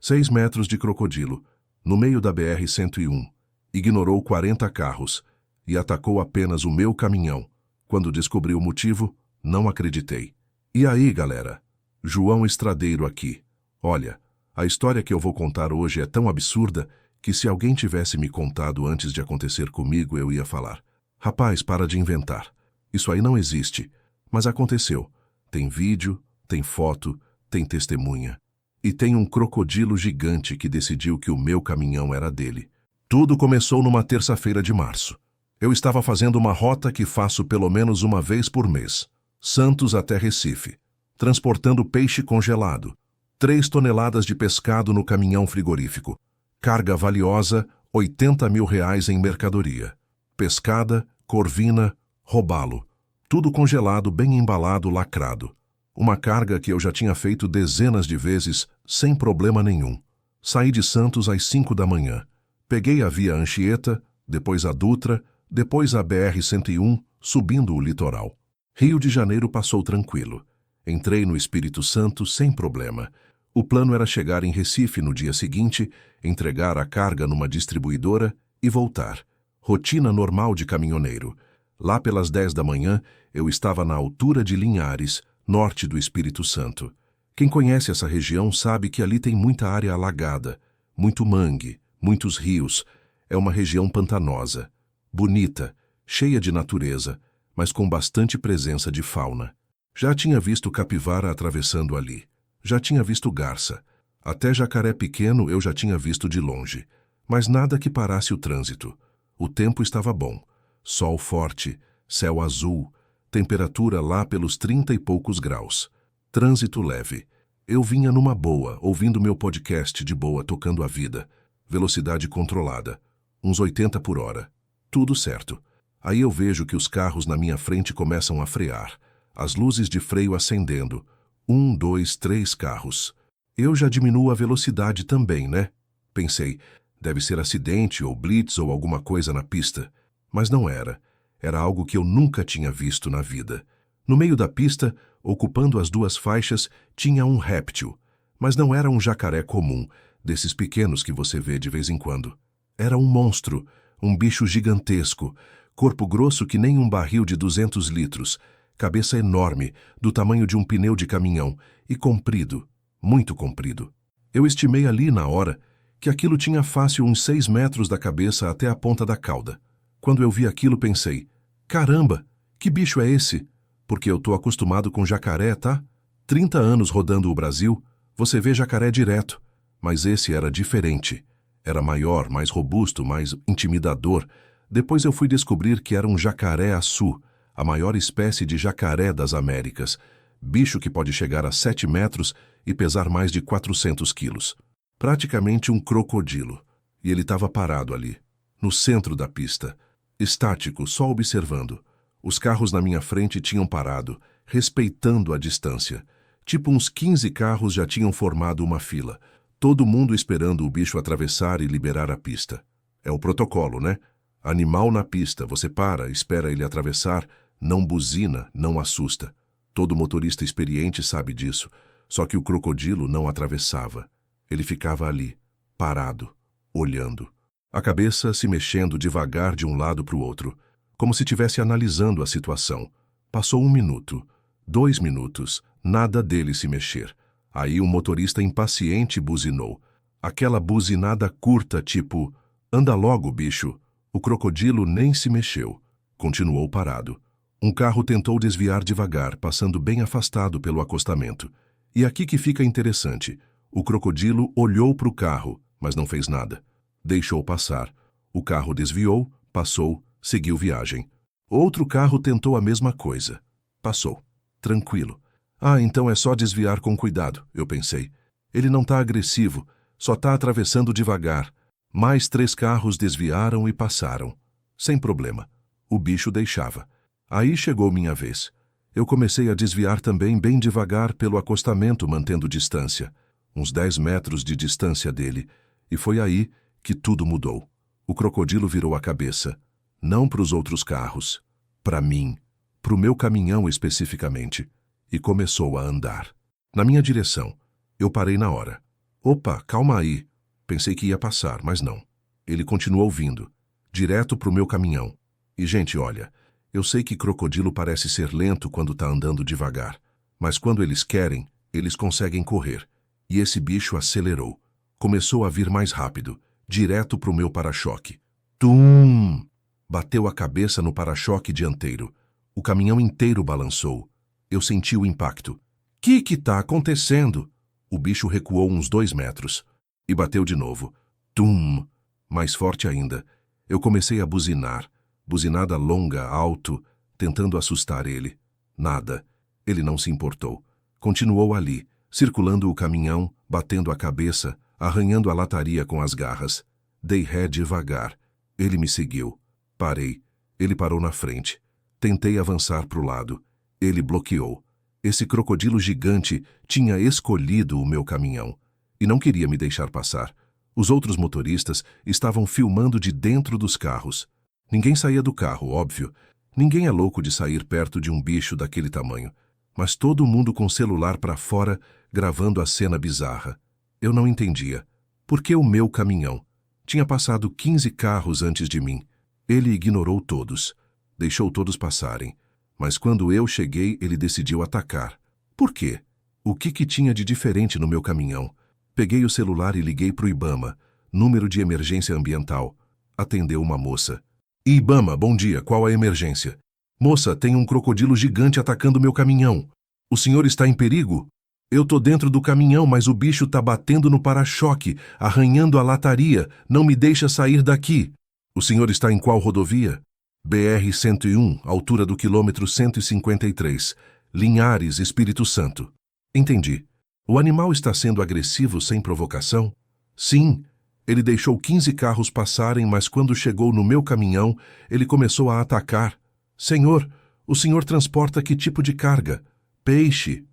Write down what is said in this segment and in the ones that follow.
6 metros de crocodilo, no meio da BR-101. Ignorou 40 carros e atacou apenas o meu caminhão. Quando descobri o motivo, não acreditei. E aí, galera? João Estradeiro aqui. Olha, a história que eu vou contar hoje é tão absurda que se alguém tivesse me contado antes de acontecer comigo, eu ia falar: rapaz, para de inventar. Isso aí não existe. Mas aconteceu. Tem vídeo, tem foto, tem testemunha. E tem um crocodilo gigante que decidiu que o meu caminhão era dele. Tudo começou numa terça-feira de março. Eu estava fazendo uma rota que faço pelo menos uma vez por mês. Santos até Recife. Transportando peixe congelado. 3 toneladas de pescado no caminhão frigorífico. Carga valiosa, R$80 mil em mercadoria. Pescada, corvina, robalo. Tudo congelado, bem embalado, lacrado. Uma carga que eu já tinha feito dezenas de vezes, sem problema nenhum. Saí de Santos às 5 da manhã. Peguei a Via Anchieta, depois a Dutra, depois a BR-101, subindo o litoral. Rio de Janeiro passou tranquilo. Entrei no Espírito Santo sem problema. O plano era chegar em Recife no dia seguinte, entregar a carga numa distribuidora e voltar. Rotina normal de caminhoneiro. Lá pelas 10 da manhã, eu estava na altura de Linhares, norte do Espírito Santo. Quem conhece essa região sabe que ali tem muita área alagada, muito mangue, muitos rios. É uma região pantanosa, bonita, cheia de natureza, mas com bastante presença de fauna. Já tinha visto capivara atravessando ali. Já tinha visto garça. Até jacaré pequeno eu já tinha visto de longe. Mas nada que parasse o trânsito. O tempo estava bom. Sol forte, céu azul, temperatura lá pelos 30 e poucos graus. Trânsito leve. Eu vinha numa boa, ouvindo meu podcast de boa, tocando a vida. Velocidade controlada. Uns 80 por hora. Tudo certo. Aí eu vejo que os carros na minha frente começam a frear. As luzes de freio acendendo. 1, 2, 3 carros. Eu já diminuo a velocidade também, né? Pensei, deve ser acidente ou blitz ou alguma coisa na pista. Mas não era. Era algo que eu nunca tinha visto na vida. No meio da pista, ocupando as 2 faixas, tinha um réptil. Mas não era um jacaré comum, desses pequenos que você vê de vez em quando. Era um monstro, um bicho gigantesco, corpo grosso que nem um barril de 200 litros, cabeça enorme, do tamanho de um pneu de caminhão, e comprido, muito comprido. Eu estimei ali na hora que aquilo tinha fácil uns 6 metros da cabeça até a ponta da cauda. Quando eu vi aquilo pensei, caramba, que bicho é esse? Porque eu tô acostumado com jacaré, tá? 30 anos rodando o Brasil, você vê jacaré direto. Mas esse era diferente. Era maior, mais robusto, mais intimidador. Depois eu fui descobrir que era um jacaré-açu, a maior espécie de jacaré das Américas, bicho que pode chegar a 7 metros e pesar mais de 400 quilos. Praticamente um crocodilo. E ele estava parado ali, no centro da pista, estático, só observando. Os carros na minha frente tinham parado, respeitando a distância. Tipo uns 15 carros já tinham formado uma fila, todo mundo esperando o bicho atravessar e liberar a pista. É o protocolo, né? Animal na pista, você para, espera ele atravessar, não buzina, não assusta. Todo motorista experiente sabe disso, só que o crocodilo não atravessava. Ele ficava ali, parado, olhando. A cabeça se mexendo devagar de um lado para o outro, como se estivesse analisando a situação. Passou 1 minuto, 2 minutos, nada dele se mexer. Aí um motorista impaciente buzinou. Aquela buzinada curta, tipo, anda logo, bicho. O crocodilo nem se mexeu. Continuou parado. Um carro tentou desviar devagar, passando bem afastado pelo acostamento. E aqui que fica interessante. O crocodilo olhou para o carro, mas não fez nada. Deixou passar. O carro desviou, passou, seguiu viagem. Outro carro tentou a mesma coisa. Passou. Tranquilo. Ah, então é só desviar com cuidado, eu pensei. Ele não está agressivo, só está atravessando devagar. Mais 3 carros desviaram e passaram. Sem problema. O bicho deixava. Aí chegou minha vez. Eu comecei a desviar também bem devagar pelo acostamento, mantendo distância. Uns 10 metros de distância dele. E foi aí que tudo mudou. O crocodilo virou a cabeça. Não para os outros carros. Para mim. Para o meu caminhão especificamente. E começou a andar. Na minha direção. Eu parei na hora. Opa, calma aí. Pensei que ia passar, mas não. Ele continuou vindo, direto pro meu caminhão. E, gente, olha, eu sei que crocodilo parece ser lento quando tá andando devagar, mas quando eles querem, eles conseguem correr. E esse bicho acelerou. Começou a vir mais rápido, direto pro meu para-choque. Tum! Bateu a cabeça no para-choque dianteiro. O caminhão inteiro balançou. Eu senti o impacto. Que tá acontecendo? O bicho recuou uns 2 metros. E bateu de novo. Tum! Mais forte ainda. Eu comecei a buzinar. Buzinada longa, alto, tentando assustar ele. Nada. Ele não se importou. Continuou ali, circulando o caminhão, batendo a cabeça, arranhando a lataria com as garras. Dei ré devagar. Ele me seguiu. Parei. Ele parou na frente. Tentei avançar para o lado. Ele bloqueou. Esse crocodilo gigante tinha escolhido o meu caminhão e não queria me deixar passar. Os outros motoristas estavam filmando de dentro dos carros. Ninguém saía do carro, óbvio. Ninguém é louco de sair perto de um bicho daquele tamanho. Mas todo mundo com o celular para fora, gravando a cena bizarra. Eu não entendia. Por que o meu caminhão? Tinha passado 15 carros antes de mim. Ele ignorou todos. Deixou todos passarem. Mas quando eu cheguei, ele decidiu atacar. Por quê? O que tinha de diferente no meu caminhão? Peguei o celular e liguei pro Ibama, número de emergência ambiental. Atendeu uma moça. Ibama, bom dia, qual a emergência? Moça, tem um crocodilo gigante atacando meu caminhão. O senhor está em perigo? Eu tô dentro do caminhão, mas o bicho tá batendo no para-choque, arranhando a lataria, não me deixa sair daqui. O senhor está em qual rodovia? BR-101, altura do quilômetro 153, Linhares, Espírito Santo. Entendi. O animal está sendo agressivo sem provocação? Sim. Ele deixou 15 carros passarem, mas quando chegou no meu caminhão, ele começou a atacar. Senhor, o senhor transporta que tipo de carga? Peixe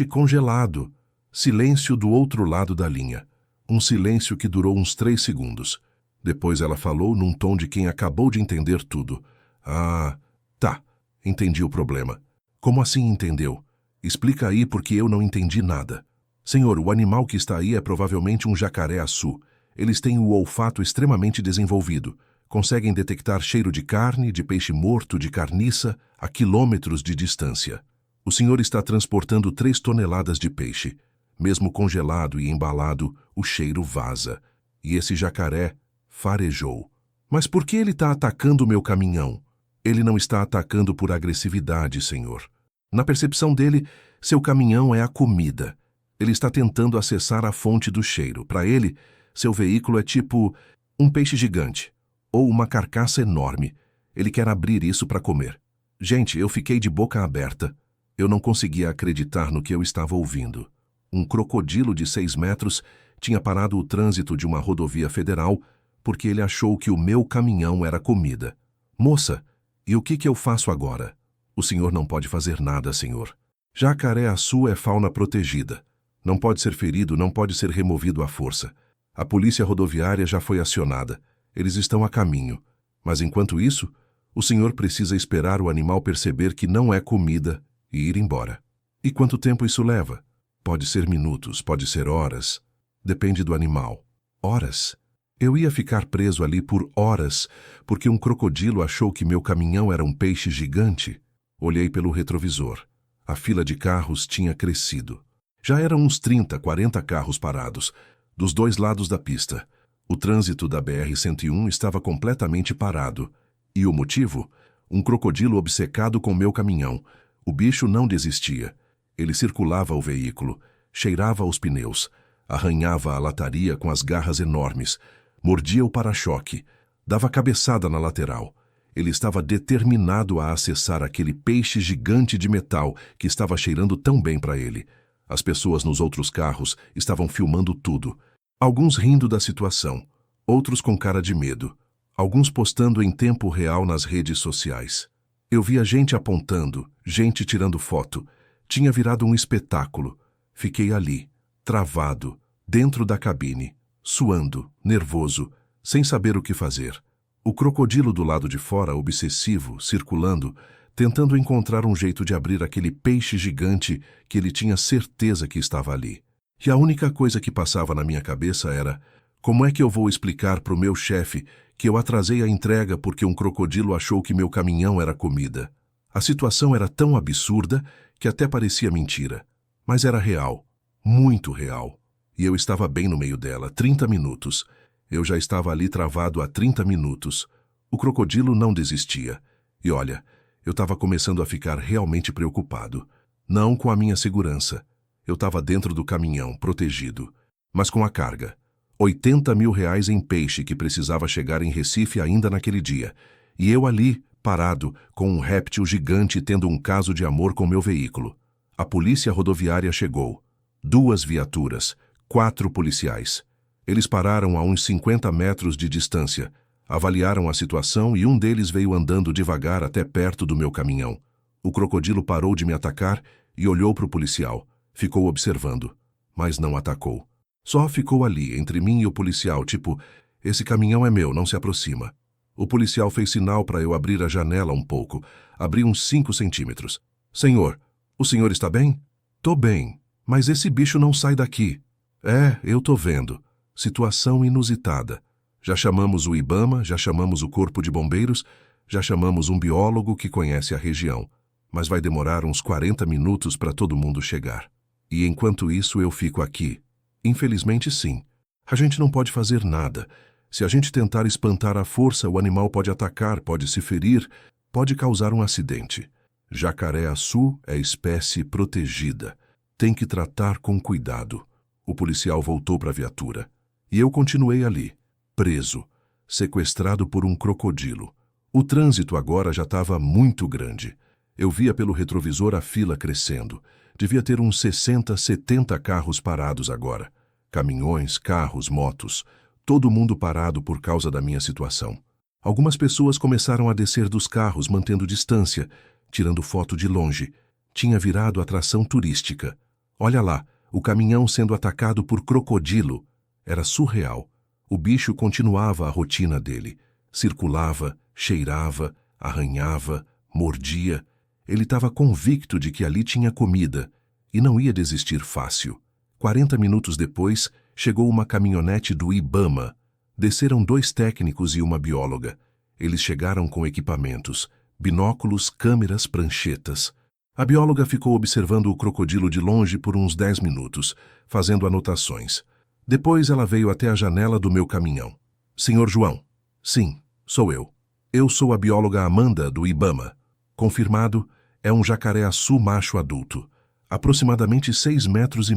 congelado. Silêncio do outro lado da linha. Um silêncio que durou uns 3 segundos. Depois ela falou num tom de quem acabou de entender tudo. Ah, tá. Entendi o problema. Como assim entendeu? Explica aí porque eu não entendi nada. Senhor, o animal que está aí é provavelmente um jacaré-açu. Eles têm o olfato extremamente desenvolvido. Conseguem detectar cheiro de carne, de peixe morto, de carniça, a quilômetros de distância. O senhor está transportando 3 toneladas de peixe. Mesmo congelado e embalado, o cheiro vaza. E esse jacaré farejou. Mas por que ele está atacando o meu caminhão? Ele não está atacando por agressividade, senhor. Na percepção dele, seu caminhão é a comida. Ele está tentando acessar a fonte do cheiro. Para ele, seu veículo é tipo um peixe gigante ou uma carcaça enorme. Ele quer abrir isso para comer. Gente, eu fiquei de boca aberta. Eu não conseguia acreditar no que eu estava ouvindo. Um crocodilo de 6 metros tinha parado o trânsito de uma rodovia federal porque ele achou que o meu caminhão era comida. Moça, e o que eu faço agora? O senhor não pode fazer nada, senhor. Jacaré-açu é fauna protegida. Não pode ser ferido, não pode ser removido à força. A polícia rodoviária já foi acionada. Eles estão a caminho. Mas enquanto isso, o senhor precisa esperar o animal perceber que não é comida e ir embora. E quanto tempo isso leva? Pode ser minutos, pode ser horas. Depende do animal. Horas? Eu ia ficar preso ali por horas, porque um crocodilo achou que meu caminhão era um peixe gigante. Olhei pelo retrovisor. A fila de carros tinha crescido. Já eram uns 30, 40 carros parados, dos 2 lados da pista. O trânsito da BR-101 estava completamente parado. E o motivo? Um crocodilo obcecado com meu caminhão. O bicho não desistia. Ele circulava o veículo, cheirava os pneus, arranhava a lataria com as garras enormes, mordia o para-choque, dava cabeçada na lateral. Ele estava determinado a acessar aquele peixe gigante de metal que estava cheirando tão bem para ele. As pessoas nos outros carros estavam filmando tudo. Alguns rindo da situação, outros com cara de medo, alguns postando em tempo real nas redes sociais. Eu via gente apontando, gente tirando foto. Tinha virado um espetáculo. Fiquei ali, travado, dentro da cabine, suando, nervoso, sem saber o que fazer. O crocodilo do lado de fora, obsessivo, circulando, tentando encontrar um jeito de abrir aquele peixe gigante que ele tinha certeza que estava ali. E a única coisa que passava na minha cabeça era: como é que eu vou explicar para o meu chefe que eu atrasei a entrega porque um crocodilo achou que meu caminhão era comida? A situação era tão absurda que até parecia mentira, mas era real, muito real. E eu estava bem no meio dela, 30 minutos. Eu já estava ali travado há 30 minutos. O crocodilo não desistia. E olha, eu estava começando a ficar realmente preocupado. Não com a minha segurança. Eu estava dentro do caminhão, protegido, mas com a carga. 80 mil reais em peixe que precisava chegar em Recife ainda naquele dia. E eu ali, parado, com um réptil gigante tendo um caso de amor com meu veículo. A polícia rodoviária chegou. 2 viaturas, 4 policiais. Eles pararam a uns 50 metros de distância, avaliaram a situação e um deles veio andando devagar até perto do meu caminhão. O crocodilo parou de me atacar e olhou para o policial. Ficou observando, mas não atacou. Só ficou ali, entre mim e o policial, tipo: esse caminhão é meu, não se aproxima. O policial fez sinal para eu abrir a janela um pouco. Abri uns 5 centímetros. Senhor, o senhor está bem? Tô bem, mas esse bicho não sai daqui. É, eu tô vendo. Situação inusitada. Já chamamos o IBAMA, já chamamos o Corpo de Bombeiros, já chamamos um biólogo que conhece a região. Mas vai demorar uns 40 minutos para todo mundo chegar. E enquanto isso eu fico aqui. Infelizmente sim. A gente não pode fazer nada. Se a gente tentar espantar à força, o animal pode atacar, pode se ferir, pode causar um acidente. Jacaré-açu é espécie protegida. Tem que tratar com cuidado. O policial voltou para a viatura. E eu continuei ali, preso, sequestrado por um crocodilo. O trânsito agora já estava muito grande. Eu via pelo retrovisor a fila crescendo. Devia ter uns 60, 70 carros parados agora. Caminhões, carros, motos. Todo mundo parado por causa da minha situação. Algumas pessoas começaram a descer dos carros, mantendo distância, tirando foto de longe. Tinha virado atração turística. Olha lá, o caminhão sendo atacado por crocodilo. Era surreal. O bicho continuava a rotina dele. Circulava, cheirava, arranhava, mordia. Ele estava convicto de que ali tinha comida e não ia desistir fácil. 40 minutos depois, chegou uma caminhonete do IBAMA. Desceram 2 técnicos e uma bióloga. Eles chegaram com equipamentos, binóculos, câmeras, pranchetas. A bióloga ficou observando o crocodilo de longe por uns 10 minutos, fazendo anotações. Depois ela veio até a janela do meu caminhão. Senhor João? Sim, sou eu. Eu sou a bióloga Amanda, do IBAMA. Confirmado, é um jacaré-açu macho adulto, aproximadamente 6,5 metros,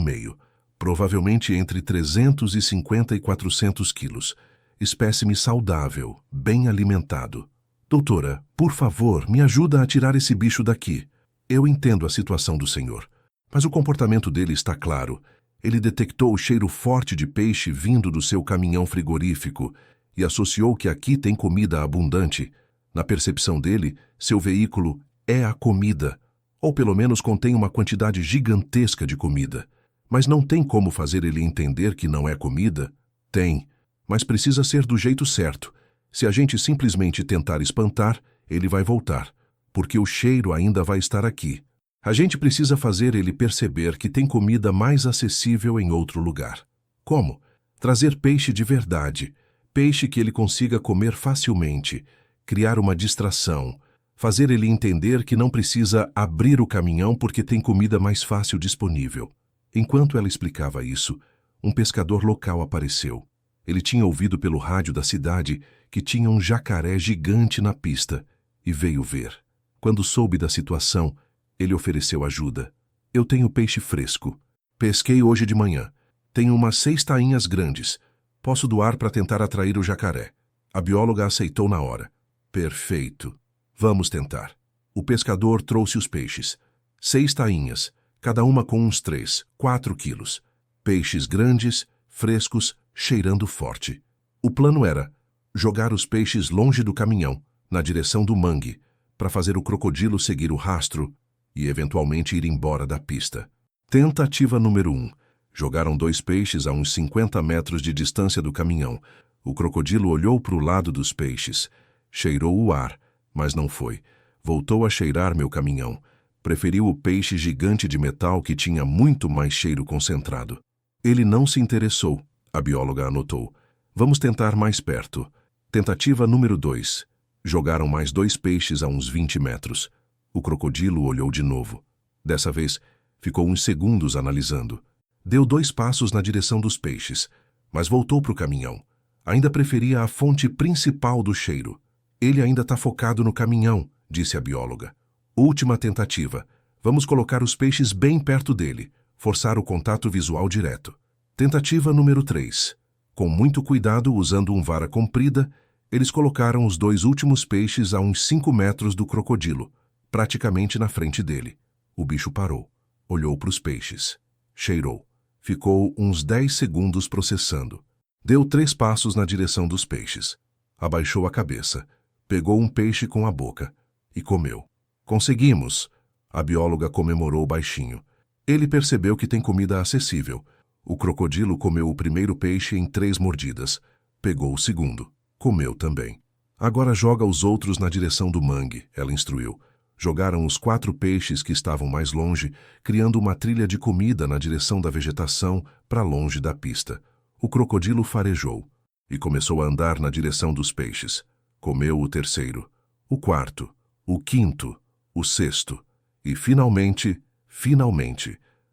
provavelmente entre 350 e 400 quilos. Espécime saudável, bem alimentado. Doutora, por favor, me ajuda a tirar esse bicho daqui. Eu entendo a situação do senhor, mas o comportamento dele está claro. Ele detectou o cheiro forte de peixe vindo do seu caminhão frigorífico e associou que aqui tem comida abundante. Na percepção dele, seu veículo é a comida, ou pelo menos contém uma quantidade gigantesca de comida. Mas não tem como fazer ele entender que não é comida? Tem, mas precisa ser do jeito certo. Se a gente simplesmente tentar espantar, ele vai voltar, porque o cheiro ainda vai estar aqui. A gente precisa fazer ele perceber que tem comida mais acessível em outro lugar. Como? Trazer peixe de verdade, peixe que ele consiga comer facilmente, criar uma distração, fazer ele entender que não precisa abrir o caminhão porque tem comida mais fácil disponível. Enquanto ela explicava isso, um pescador local apareceu. Ele tinha ouvido pelo rádio da cidade que tinha um jacaré gigante na pista e veio ver. Quando soube da situação, ele ofereceu ajuda. Eu tenho peixe fresco. Pesquei hoje de manhã. Tenho umas 6 tainhas grandes. Posso doar para tentar atrair o jacaré. A bióloga aceitou na hora. Perfeito. Vamos tentar. O pescador trouxe os peixes. 6 tainhas, cada uma com uns 3, 4 quilos. Peixes grandes, frescos, cheirando forte. O plano era jogar os peixes longe do caminhão, na direção do mangue, para fazer o crocodilo seguir o rastro e eventualmente ir embora da pista. Tentativa número 1. Jogaram 2 peixes a uns 50 metros de distância do caminhão. O crocodilo olhou para o lado dos peixes. Cheirou o ar, mas não foi. Voltou a cheirar meu caminhão. Preferiu o peixe gigante de metal que tinha muito mais cheiro concentrado. Ele não se interessou, a bióloga anotou. Vamos tentar mais perto. Tentativa número 2. Jogaram mais 2 peixes a uns 20 metros. O crocodilo olhou de novo. Dessa vez, ficou uns segundos analisando. Deu 2 passos na direção dos peixes, mas voltou para o caminhão. Ainda preferia a fonte principal do cheiro. Ele ainda está focado no caminhão, disse a bióloga. Última tentativa. Vamos colocar os peixes bem perto dele, forçar o contato visual direto. Tentativa número 3. Com muito cuidado, usando um vara comprida, eles colocaram os 2 últimos peixes a uns 5 metros do crocodilo, praticamente na frente dele. O bicho parou, olhou para os peixes, cheirou. Ficou uns 10 segundos processando. Deu 3 passos na direção dos peixes. Abaixou a cabeça, pegou um peixe com a boca e comeu. Conseguimos! A bióloga comemorou baixinho. Ele percebeu que tem comida acessível. O crocodilo comeu o primeiro peixe em 3 mordidas. Pegou o segundo. Comeu também. Agora joga os outros na direção do mangue, ela instruiu. Jogaram os 4 peixes que estavam mais longe, criando uma trilha de comida na direção da vegetação para longe da pista. O crocodilo farejou e começou a andar na direção dos peixes. Comeu o terceiro, o quarto, o quinto, o sexto. E finalmente,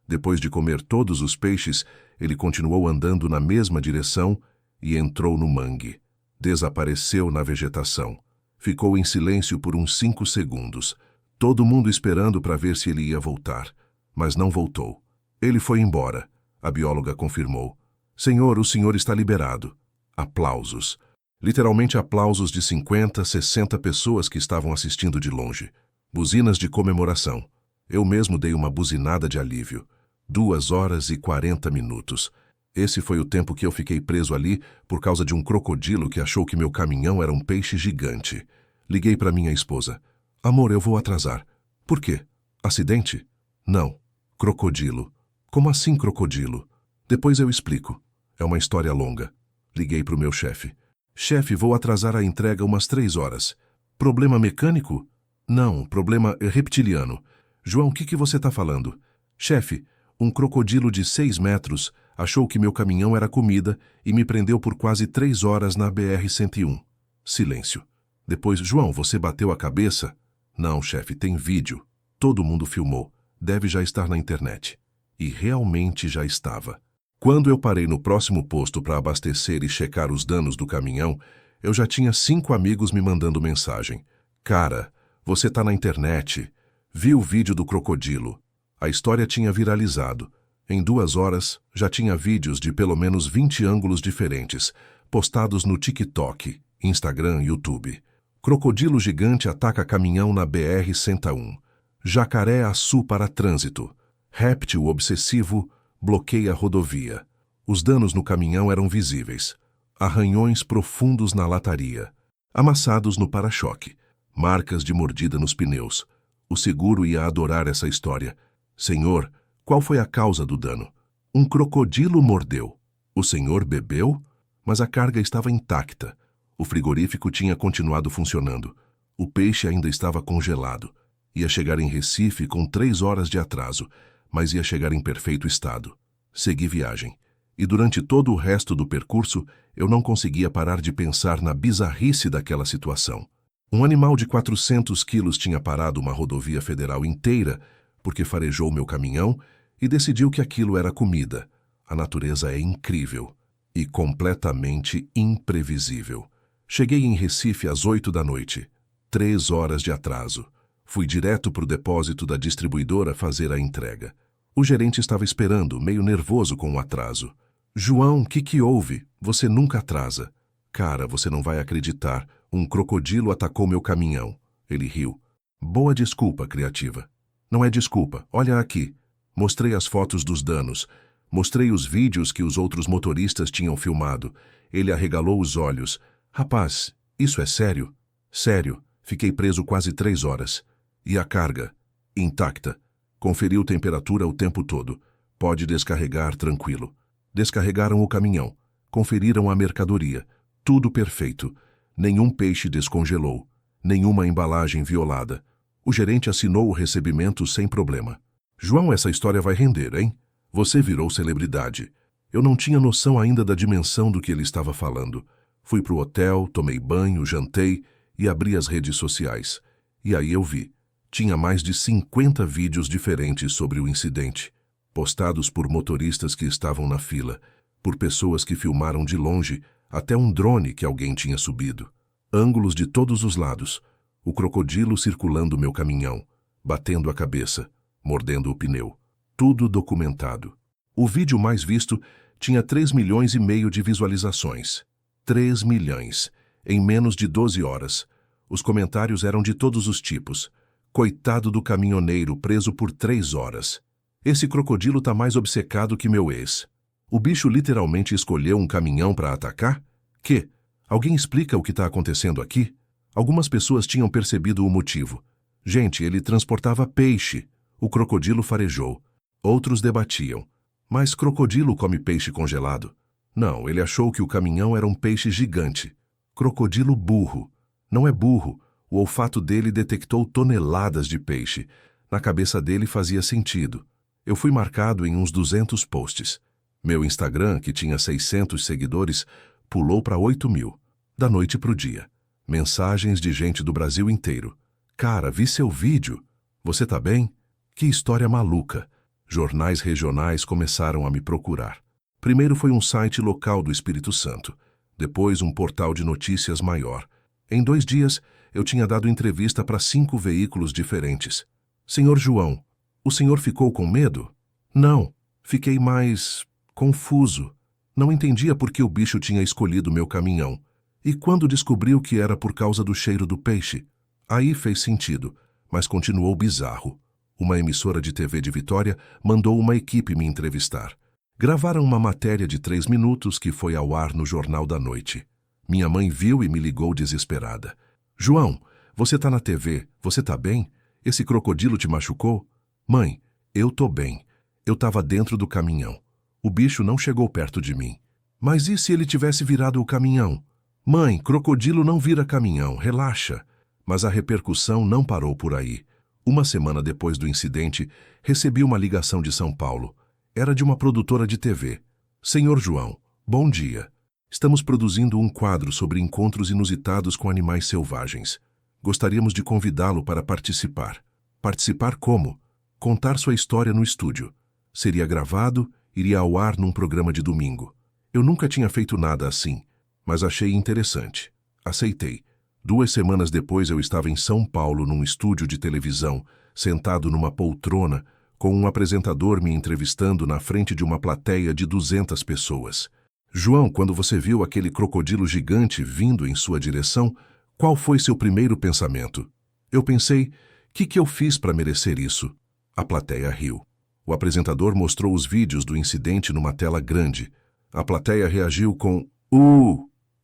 depois de comer todos os peixes, ele continuou andando na mesma direção e entrou no mangue. Desapareceu na vegetação. Ficou em silêncio por uns 5 segundos. Todo mundo esperando para ver se ele ia voltar. Mas não voltou. Ele foi embora, a bióloga confirmou. Senhor, o senhor está liberado. Aplausos. Literalmente aplausos de 50, 60 pessoas que estavam assistindo de longe. Buzinas de comemoração. Eu mesmo dei uma buzinada de alívio. 2 horas e 40 minutos. Esse foi o tempo que eu fiquei preso ali por causa de um crocodilo que achou que meu caminhão era um peixe gigante. Liguei para minha esposa. Amor, eu vou atrasar. Por quê? Acidente? Não. Crocodilo. Como assim crocodilo? Depois eu explico. É uma história longa. Liguei para o meu chefe. Chefe, vou atrasar a entrega umas 3 horas. Problema mecânico? Não, problema reptiliano. João, o que você está falando? Chefe, um crocodilo de 6 metros achou que meu caminhão era comida e me prendeu por quase 3 horas na BR-101. Silêncio. Depois, João, você bateu a cabeça? Não, chefe, tem vídeo. Todo mundo filmou. Deve já estar na internet. E realmente já estava. Quando eu parei no próximo posto para abastecer e checar os danos do caminhão, eu já tinha 5 amigos me mandando mensagem. Cara, você tá na internet. Vi o vídeo do crocodilo. A história tinha viralizado. Em 2 horas, já tinha vídeos de pelo menos 20 ângulos diferentes, postados no TikTok, Instagram e YouTube. Crocodilo gigante ataca caminhão na BR-101. Jacaré-Açu para trânsito. Réptil obsessivo bloqueia rodovia. Os danos no caminhão eram visíveis. Arranhões profundos na lataria. Amassados no para-choque. Marcas de mordida nos pneus. O seguro ia adorar essa história. Senhor, qual foi a causa do dano? Um crocodilo mordeu. O senhor bebeu? Mas a carga estava intacta. O frigorífico tinha continuado funcionando. O peixe ainda estava congelado. Ia chegar em Recife com 3 horas de atraso, mas ia chegar em perfeito estado. Segui viagem. E durante todo o resto do percurso, eu não conseguia parar de pensar na bizarrice daquela situação. Um animal de 400 quilos tinha parado uma rodovia federal inteira porque farejou meu caminhão e decidiu que aquilo era comida. A natureza é incrível e completamente imprevisível. Cheguei em Recife às 8 da noite. 3 horas de atraso. Fui direto para o depósito da distribuidora fazer a entrega. O gerente estava esperando, meio nervoso com o atraso. João, o que houve? Você nunca atrasa. Cara, você não vai acreditar. Um crocodilo atacou meu caminhão. Ele riu. Boa desculpa, criativa. Não é desculpa. Olha aqui. Mostrei as fotos dos danos. Mostrei os vídeos que os outros motoristas tinham filmado. Ele arregalou os olhos. Rapaz, isso é sério? Sério. Fiquei preso quase 3 horas. E a carga? Intacta. Conferiu temperatura o tempo todo. Pode descarregar tranquilo. Descarregaram o caminhão. Conferiram a mercadoria. Tudo perfeito. Nenhum peixe descongelou. Nenhuma embalagem violada. O gerente assinou o recebimento sem problema. João, essa história vai render, hein? Você virou celebridade. Eu não tinha noção ainda da dimensão do que ele estava falando. Fui pro hotel, tomei banho, jantei e abri as redes sociais. E aí eu vi. Tinha mais de 50 vídeos diferentes sobre o incidente, postados por motoristas que estavam na fila, por pessoas que filmaram de longe, até um drone que alguém tinha subido. Ângulos de todos os lados. O crocodilo circulando meu caminhão, batendo a cabeça, mordendo o pneu. Tudo documentado. O vídeo mais visto tinha 3,5 milhões de visualizações. 3 milhões. Em menos de 12 horas. Os comentários eram de todos os tipos. Coitado do caminhoneiro preso por 3 horas. Esse crocodilo tá mais obcecado que meu ex. O bicho literalmente escolheu um caminhão para atacar? Que? Alguém explica o que está acontecendo aqui? Algumas pessoas tinham percebido o motivo. Gente, ele transportava peixe. O crocodilo farejou. Outros debatiam. Mas crocodilo come peixe congelado? Não, ele achou que o caminhão era um peixe gigante. Crocodilo burro. Não é burro. O olfato dele detectou toneladas de peixe. Na cabeça dele fazia sentido. Eu fui marcado em uns 200 posts. Meu Instagram, que tinha 600 seguidores, pulou para 8.000. Da noite pro dia. Mensagens de gente do Brasil inteiro. Cara, vi seu vídeo. Você tá bem? Que história maluca. Jornais regionais começaram a me procurar. Primeiro foi um site local do Espírito Santo. Depois um portal de notícias maior. Em 2 dias, eu tinha dado entrevista para 5 veículos diferentes. Senhor João, o senhor ficou com medo? Não, fiquei mais confuso. Não entendia por que o bicho tinha escolhido meu caminhão. E quando descobriu que era por causa do cheiro do peixe? Aí fez sentido, mas continuou bizarro. Uma emissora de TV de Vitória mandou uma equipe me entrevistar. Gravaram uma matéria de 3 minutos que foi ao ar no Jornal da Noite. Minha mãe viu e me ligou desesperada. João, você tá na TV, você tá bem? Esse crocodilo te machucou? Mãe, eu tô bem. Eu tava dentro do caminhão. O bicho não chegou perto de mim. Mas e se ele tivesse virado o caminhão? Mãe, crocodilo não vira caminhão, relaxa. Mas a repercussão não parou por aí. Uma semana depois do incidente, recebi uma ligação de São Paulo. Era de uma produtora de TV. Senhor João, bom dia. Estamos produzindo um quadro sobre encontros inusitados com animais selvagens. Gostaríamos de convidá-lo para participar. Participar como? Contar sua história no estúdio. Seria gravado, iria ao ar num programa de domingo. Eu nunca tinha feito nada assim, mas achei interessante. Aceitei. 2 semanas depois eu estava em São Paulo num estúdio de televisão, sentado numa poltrona, com um apresentador me entrevistando na frente de uma plateia de 200 pessoas. João, quando você viu aquele crocodilo gigante vindo em sua direção, qual foi seu primeiro pensamento? Eu pensei, que eu fiz para merecer isso? A plateia riu. O apresentador mostrou os vídeos do incidente numa tela grande. A plateia reagiu com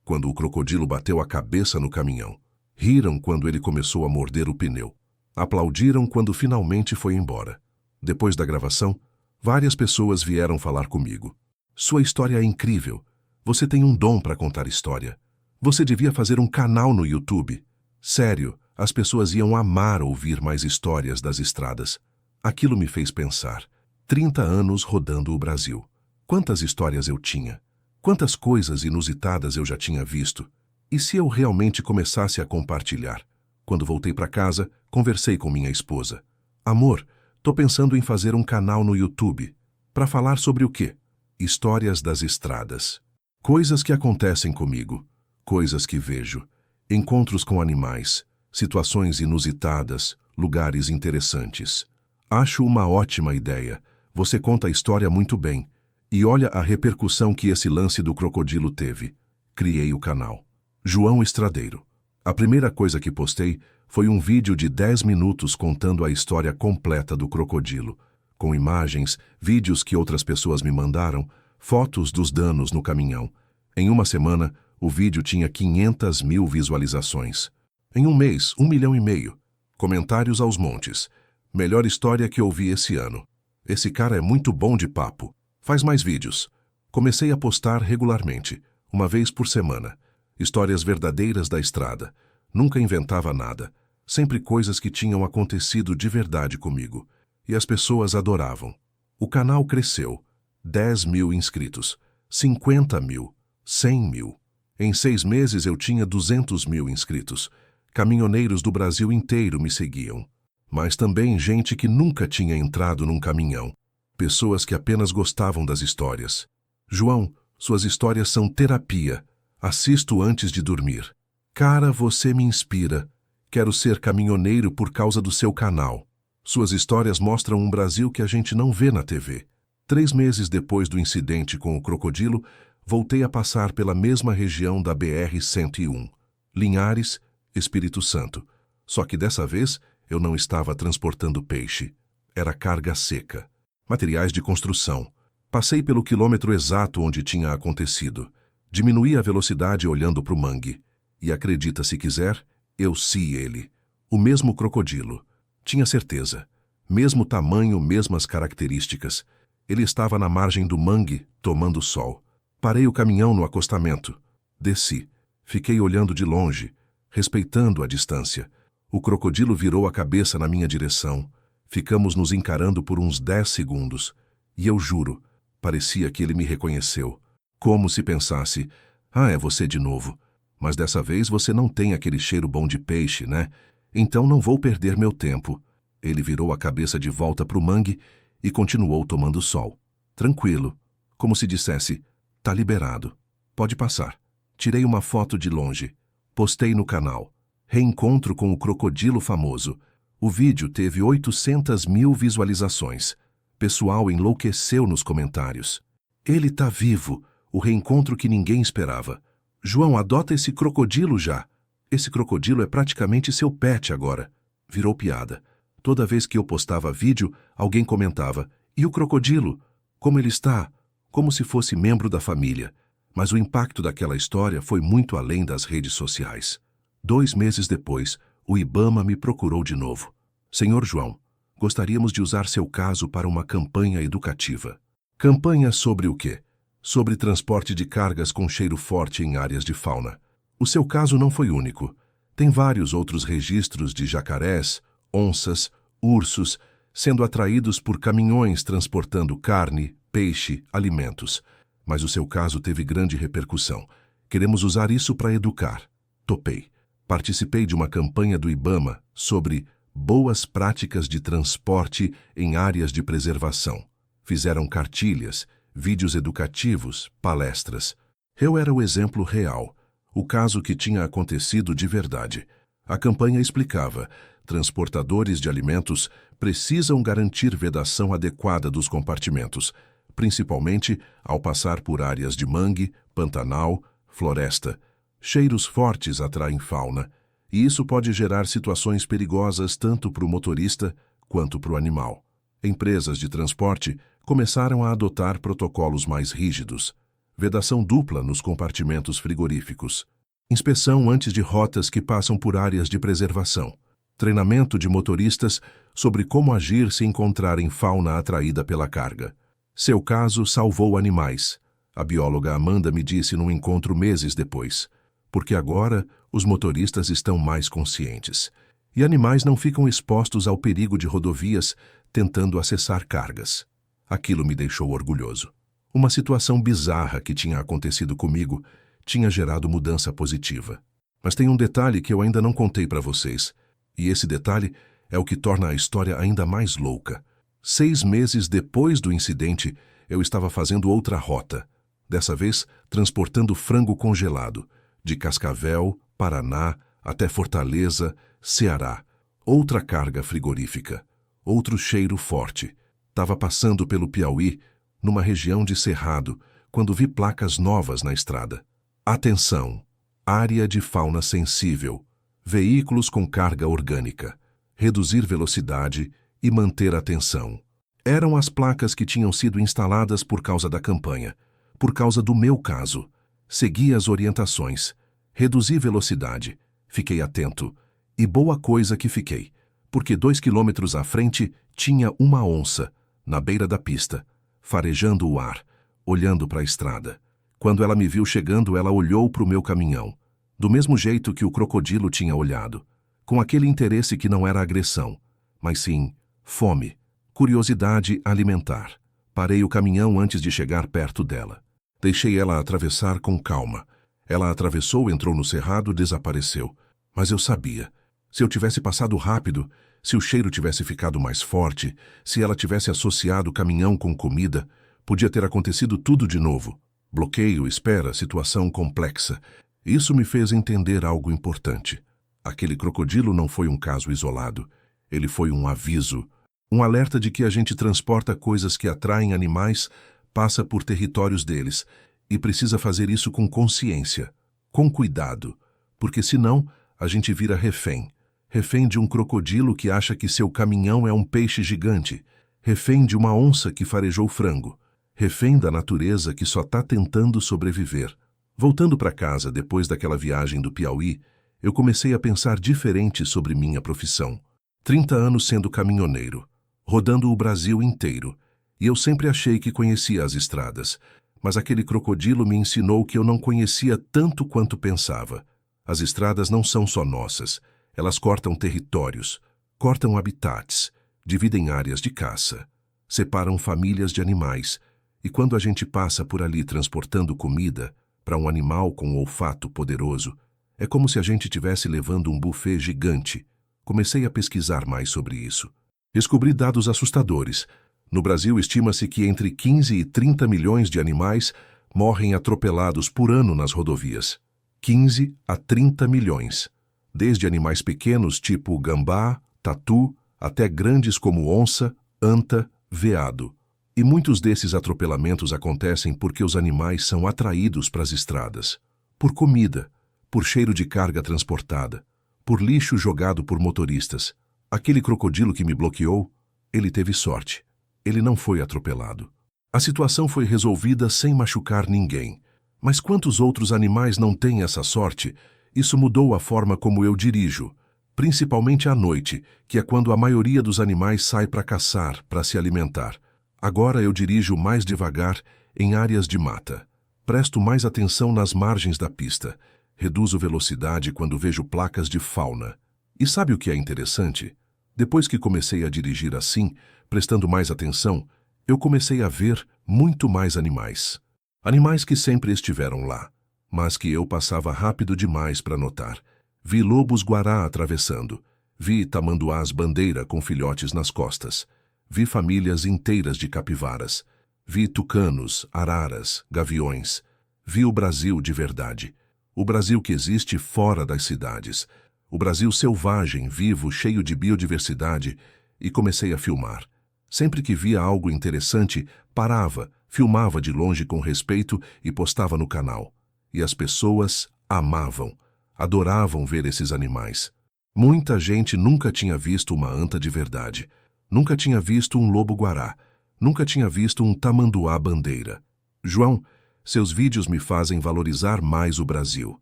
quando o crocodilo bateu a cabeça no caminhão. Riram quando ele começou a morder o pneu. Aplaudiram quando finalmente foi embora. Depois da gravação, várias pessoas vieram falar comigo. Sua história é incrível. Você tem um dom para contar história. Você devia fazer um canal no YouTube. Sério, as pessoas iam amar ouvir mais histórias das estradas. Aquilo me fez pensar. 30 anos rodando o Brasil. Quantas histórias eu tinha? Quantas coisas inusitadas eu já tinha visto? E se eu realmente começasse a compartilhar? Quando voltei para casa, conversei com minha esposa. Amor, tô pensando em fazer um canal no YouTube. Para falar sobre o quê? Histórias das estradas. Coisas que acontecem comigo. Coisas que vejo. Encontros com animais. Situações inusitadas. Lugares interessantes. Acho uma ótima ideia. Você conta a história muito bem. E olha a repercussão que esse lance do crocodilo teve. Criei o canal. João Estradeiro. A primeira coisa que postei foi um vídeo de 10 minutos contando a história completa do crocodilo, com imagens, vídeos que outras pessoas me mandaram, fotos dos danos no caminhão. Em uma semana, o vídeo tinha 500.000 visualizações. Em um mês, 1,5 milhão. Comentários aos montes. Melhor história que ouvi esse ano. Esse cara é muito bom de papo. Faz mais vídeos. Comecei a postar regularmente, uma vez por semana. Histórias verdadeiras da estrada. Nunca inventava nada. Sempre coisas que tinham acontecido de verdade comigo. E as pessoas adoravam. O canal cresceu. 10.000 inscritos, 50.000, 100.000. Em 6 meses eu tinha 200.000 inscritos. Caminhoneiros do Brasil inteiro me seguiam. Mas também gente que nunca tinha entrado num caminhão. Pessoas que apenas gostavam das histórias. João, suas histórias são terapia. Assisto antes de dormir. Cara, você me inspira. Quero ser caminhoneiro por causa do seu canal. Suas histórias mostram um Brasil que a gente não vê na TV. 3 meses depois do incidente com o crocodilo, voltei a passar pela mesma região da BR-101. Linhares, Espírito Santo. Só que dessa vez eu não estava transportando peixe. Era carga seca. Materiais de construção. Passei pelo quilômetro exato onde tinha acontecido. Diminuí a velocidade olhando para o mangue. E acredita se quiser, eu vi ele. O mesmo crocodilo. Tinha certeza. Mesmo tamanho, mesmas características. Ele estava na margem do mangue, tomando sol. Parei o caminhão no acostamento. Desci. Fiquei olhando de longe, respeitando a distância. O crocodilo virou a cabeça na minha direção. Ficamos nos encarando por uns 10 segundos. E eu juro, parecia que ele me reconheceu. Como se pensasse, é você de novo. Mas dessa vez você não tem aquele cheiro bom de peixe, né? Então não vou perder meu tempo. Ele virou a cabeça de volta para o mangue e continuou tomando sol. Tranquilo, como se dissesse, tá liberado. Pode passar. Tirei uma foto de longe. Postei no canal. Reencontro com o crocodilo famoso. O vídeo teve 800.000 visualizações. Pessoal enlouqueceu nos comentários. Ele tá vivo. O reencontro que ninguém esperava. João, adota esse crocodilo já. Esse crocodilo é praticamente seu pet agora. Virou piada. Toda vez que eu postava vídeo, alguém comentava, e o crocodilo? Como ele está? Como se fosse membro da família. Mas o impacto daquela história foi muito além das redes sociais. 2 meses depois, o IBAMA me procurou de novo. Senhor João, gostaríamos de usar seu caso para uma campanha educativa. Campanha sobre o quê? Sobre transporte de cargas com cheiro forte em áreas de fauna. O seu caso não foi único. Tem vários outros registros de jacarés, onças, ursos, sendo atraídos por caminhões transportando carne, peixe, alimentos. Mas o seu caso teve grande repercussão. Queremos usar isso para educar. Topei. Participei de uma campanha do IBAMA sobre boas práticas de transporte em áreas de preservação. Fizeram cartilhas, vídeos educativos, palestras. Eu era o exemplo real, o caso que tinha acontecido de verdade. A campanha explicava: transportadores de alimentos precisam garantir vedação adequada dos compartimentos, principalmente ao passar por áreas de mangue, pantanal, floresta. Cheiros fortes atraem fauna, e isso pode gerar situações perigosas tanto para o motorista quanto para o animal. Empresas de transporte começaram a adotar protocolos mais rígidos. Vedação dupla nos compartimentos frigoríficos. Inspeção antes de rotas que passam por áreas de preservação. Treinamento de motoristas sobre como agir se encontrarem fauna atraída pela carga. Seu caso salvou animais. A bióloga Amanda me disse num encontro meses depois. Porque agora os motoristas estão mais conscientes. E animais não ficam expostos ao perigo de rodovias tentando acessar cargas. Aquilo me deixou orgulhoso. Uma situação bizarra que tinha acontecido comigo tinha gerado mudança positiva. Mas tem um detalhe que eu ainda não contei para vocês. E esse detalhe é o que torna a história ainda mais louca. 6 meses depois do incidente, eu estava fazendo outra rota. Dessa vez, transportando frango congelado. De Cascavel, Paraná, até Fortaleza, Ceará. Outra carga frigorífica. Outro cheiro forte. Estava passando pelo Piauí, numa região de cerrado, quando vi placas novas na estrada. Atenção! Área de fauna sensível. Veículos com carga orgânica. Reduzir velocidade e manter atenção. Eram as placas que tinham sido instaladas por causa da campanha. Por causa do meu caso. Segui as orientações. Reduzi velocidade. Fiquei atento. E boa coisa que fiquei. Porque 2 quilômetros à frente tinha uma onça, na beira da pista, farejando o ar, olhando para a estrada. Quando ela me viu chegando, ela olhou para o meu caminhão, do mesmo jeito que o crocodilo tinha olhado, com aquele interesse que não era agressão, mas sim fome, curiosidade alimentar. Parei o caminhão antes de chegar perto dela. Deixei ela atravessar com calma. Ela atravessou, entrou no cerrado, desapareceu. Mas eu sabia. Se eu tivesse passado rápido, se o cheiro tivesse ficado mais forte, se ela tivesse associado o caminhão com comida, podia ter acontecido tudo de novo. Bloqueio, espera, situação complexa. Isso me fez entender algo importante. Aquele crocodilo não foi um caso isolado. Ele foi um aviso, um alerta de que a gente transporta coisas que atraem animais, passa por territórios deles, e precisa fazer isso com consciência, com cuidado, porque senão a gente vira refém. Refém de um crocodilo que acha que seu caminhão é um peixe gigante, refém de uma onça que farejou frango, refém da natureza que só está tentando sobreviver. Voltando para casa depois daquela viagem do Piauí, eu comecei a pensar diferente sobre minha profissão. 30 anos sendo caminhoneiro, rodando o Brasil inteiro, e eu sempre achei que conhecia as estradas, mas aquele crocodilo me ensinou que eu não conhecia tanto quanto pensava. As estradas não são só nossas, elas cortam territórios, cortam habitats, dividem áreas de caça, separam famílias de animais, e quando a gente passa por ali transportando comida para um animal com um olfato poderoso, é como se a gente estivesse levando um buffet gigante. Comecei a pesquisar mais sobre isso. Descobri dados assustadores. No Brasil, estima-se que entre 15 e 30 milhões de animais morrem atropelados por ano nas rodovias. 15 a 30 milhões. Desde animais pequenos tipo gambá, tatu, até grandes como onça, anta, veado. E muitos desses atropelamentos acontecem porque os animais são atraídos para as estradas. Por comida, por cheiro de carga transportada, por lixo jogado por motoristas. Aquele crocodilo que me bloqueou, ele teve sorte. Ele não foi atropelado. A situação foi resolvida sem machucar ninguém. Mas quantos outros animais não têm essa sorte? Isso mudou a forma como eu dirijo, principalmente à noite, que é quando a maioria dos animais sai para caçar, para se alimentar. Agora eu dirijo mais devagar em áreas de mata. Presto mais atenção nas margens da pista. Reduzo velocidade quando vejo placas de fauna. E sabe o que é interessante? Depois que comecei a dirigir assim, prestando mais atenção, eu comecei a ver muito mais animais. Animais que sempre estiveram lá, mas que eu passava rápido demais para notar. Vi lobos-guará atravessando. Vi tamanduás-bandeira com filhotes nas costas. Vi famílias inteiras de capivaras. Vi tucanos, araras, gaviões. Vi o Brasil de verdade. O Brasil que existe fora das cidades. O Brasil selvagem, vivo, cheio de biodiversidade. E comecei a filmar. Sempre que via algo interessante, parava, filmava de longe com respeito e postava no canal. E as pessoas amavam, adoravam ver esses animais. Muita gente nunca tinha visto uma anta de verdade. Nunca tinha visto um lobo-guará. Nunca tinha visto um tamanduá-bandeira. João, seus vídeos me fazem valorizar mais o Brasil.